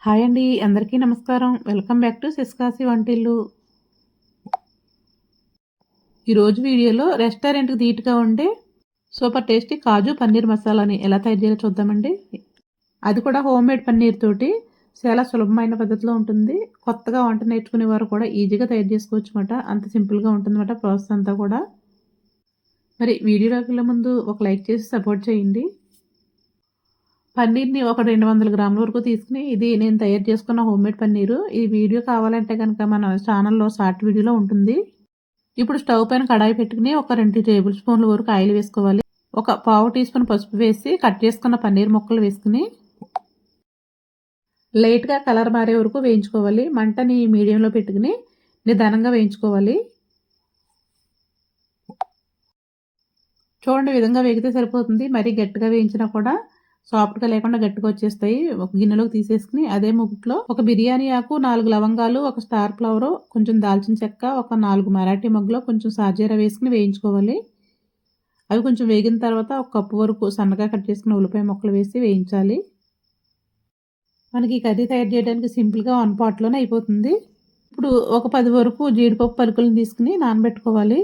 Hi అండి, అందరికీ నమస్కారం. వెల్కమ్ బ్యాక్ టు సిస్కాసి వంటిల్లు. ఈరోజు వీడియోలో రెస్టారెంట్కి ధీటుగా ఉండే సూపర్ టేస్టీ కాజు పన్నీర్ మసాలాని ఎలా తయారు చేయాలో చూద్దామండి. అది కూడా హోమ్ మేడ్ పన్నీర్ తోటి చాలా సులభమైన పద్ధతిలో ఉంటుంది. కొత్తగా వంట నేర్చుకునే వారు కూడా ఈజీగా తయారు చేసుకోవచ్చు అన్నమాట. అంత సింపుల్గా ఉంటుందన్నమాట ప్రాసెస్ అంతా కూడా. మరి వీడియోలోకి వెళ్ళే ముందు ఒక లైక్ చేసి సపోర్ట్ చేయండి. పన్నీర్‌ని ఒక 200 గ్రాముల వరకు తీసుకొని, ఇది నేను తయారు చేసుకున్న హోమ్‌మేడ్ పన్నీరు. ఈ వీడియో కావాలంటే గనక మన ఛానల్‌లో షార్ట్ వీడియోలో ఉంటుంది. ఇప్పుడు స్టవ్ పైన కడాయి పెట్టుకొని ఒక 2 టేబుల్ స్పూన్ల వరకు ఆయిల్ వేసుకోవాలి. ఒక పావు టీ స్పూన్ పసుపు వేసి కట్ చేసుకున్న పన్నీర్ ముక్కలు వేసుకుని లైట్‌గా కలర్ మారే వరకు వేయించుకోవాలి. మంటని మీడియంలో పెట్టుకుని నిదానంగా వేయించుకోవాలి. చూడండి, ఈ విధంగా వేగితే సరిపోతుంది. మరీ గట్టిగా వేయించినా కూడా సాఫ్ట్‌గా లేకుండా గట్టిగా వచ్చేస్తాయి. ఒక గిన్నెలోకి తీసేసుకుని అదే మూకుట్లో ఒక బిర్యానీ ఆకు, 4 లవంగాలు, ఒక స్టార్ ఫ్లవరు, కొంచెం దాల్చిన చెక్క, ఒక 4 మరాఠీ మొగ్గలు, కొంచెం సాజీరా వేసుకుని వేయించుకోవాలి. అవి కొంచెం వేగిన తర్వాత ఒక కప్పు వరకు సన్నగా కట్ చేసుకున్న ఉల్లిపాయ ముక్కలు వేసి వేయించాలి. మనకి ఈ కర్రీ తయారు చేయడానికి సింపుల్‌గా వన్ పాట్‌లోనే అయిపోతుంది. ఇప్పుడు ఒక 10 వరకు జీడిపప్పు పలుకులను తీసుకుని నానబెట్టుకోవాలి.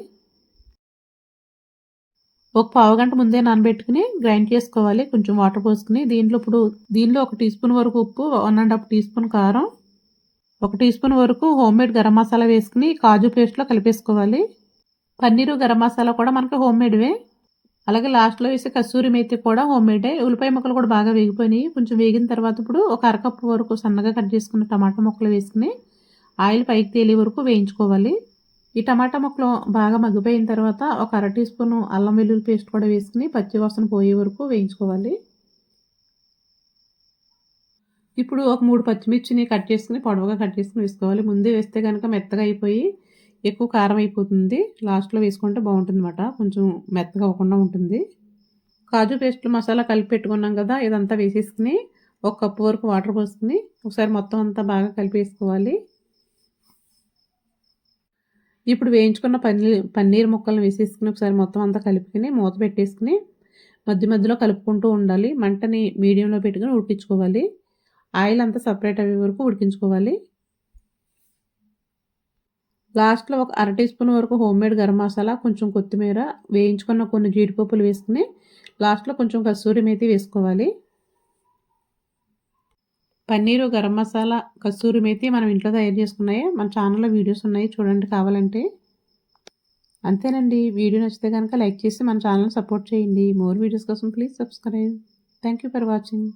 ఒక పావుగంట ముందే నానబెట్టుకుని గ్రైండ్ చేసుకోవాలి. కొంచెం వాటర్ పోసుకుని దీనిలో ఒక టీ స్పూన్ వరకు ఉప్పు, 1½ టీ స్పూన్ కారం, ఒక టీ స్పూన్ వరకు హోమ్మేడ్ గరం మసాలా వేసుకుని కాజు పేస్ట్లో కలిపేసుకోవాలి. పన్నీరు గరం మసాలా కూడా మనకి హోమ్మేడ్వే. అలాగే లాస్ట్లో వేసే కస్తూరి మేతి కూడా హోమ్మేడే. ఉల్లిపాయ ముక్కలు కూడా బాగా వేగిపోయినాయి. కొంచెం వేగిన తర్వాత ఇప్పుడు ఒక అరకప్పు వరకు సన్నగా కట్ చేసుకున్న టమాటా ముక్కలు వేసుకుని ఆయిల్ పైకి తేలే వరకు వేయించుకోవాలి. ఈ టమాటా ముక్కలు బాగా మగ్గిపోయిన తర్వాత ఒక అర టీ స్పూను అల్లం వెల్లుల్లి పేస్ట్ కూడా వేసుకుని పచ్చి వాసన పోయే వరకు వేయించుకోవాలి. ఇప్పుడు ఒక 3 పచ్చిమిర్చిని కట్ చేసుకుని పొడవుగా కట్ చేసుకుని వేసుకోవాలి. ముందే వేస్తే కనుక మెత్తగా అయిపోయి ఎక్కువ కారం అయిపోతుంది. లాస్ట్లో వేసుకుంటే బాగుంటుందన్నమాట. కొంచెం మెత్తగా అవ్వకుండా ఉంటుంది. కాజు పేస్ట్ మసాలా కలిపి పెట్టుకున్నాం కదా, ఇదంతా వేసేసుకుని ఒక కప్పు వరకు వాటర్ పోసుకుని ఒకసారి మొత్తం అంతా బాగా కలిపేసుకోవాలి. ఇప్పుడు వేయించుకున్న పన్నీర్ ముక్కలను వేసేసుకుని ఒకసారి మొత్తం అంతా కలుపుకొని మూత పెట్టేసుకుని మధ్య మధ్యలో కలుపుకుంటూ ఉండాలి. మంటని మీడియంలో పెట్టుకుని ఉడికించుకోవాలి. ఆయిల్ అంతా సపరేట్ అయ్యే వరకు ఉడికించుకోవాలి. లాస్ట్లో ఒక అర టీ స్పూన్ వరకు హోమ్మేడ్ గరం మసాలా, కొంచెం కొత్తిమీర, వేయించుకున్న కొన్ని జీడిపప్పులు వేసుకుని లాస్ట్లో కొంచెం కస్తూరి మేతి వేసుకోవాలి. పన్నీరు, గరం మసాలా, కస్తూరి మేతి మనం ఇంట్లో తయారు చేసుకున్నాయి. మన ఛానల్లో వీడియోస్ ఉన్నాయి, చూడండి కావాలంటే. అంతేనండి. వీడియో నచ్చితే కనుక లైక్ చేసి మన ఛానల్ సపోర్ట్ చేయండి. మోర్ వీడియోస్ కోసం please subscribe. Thank you for watching.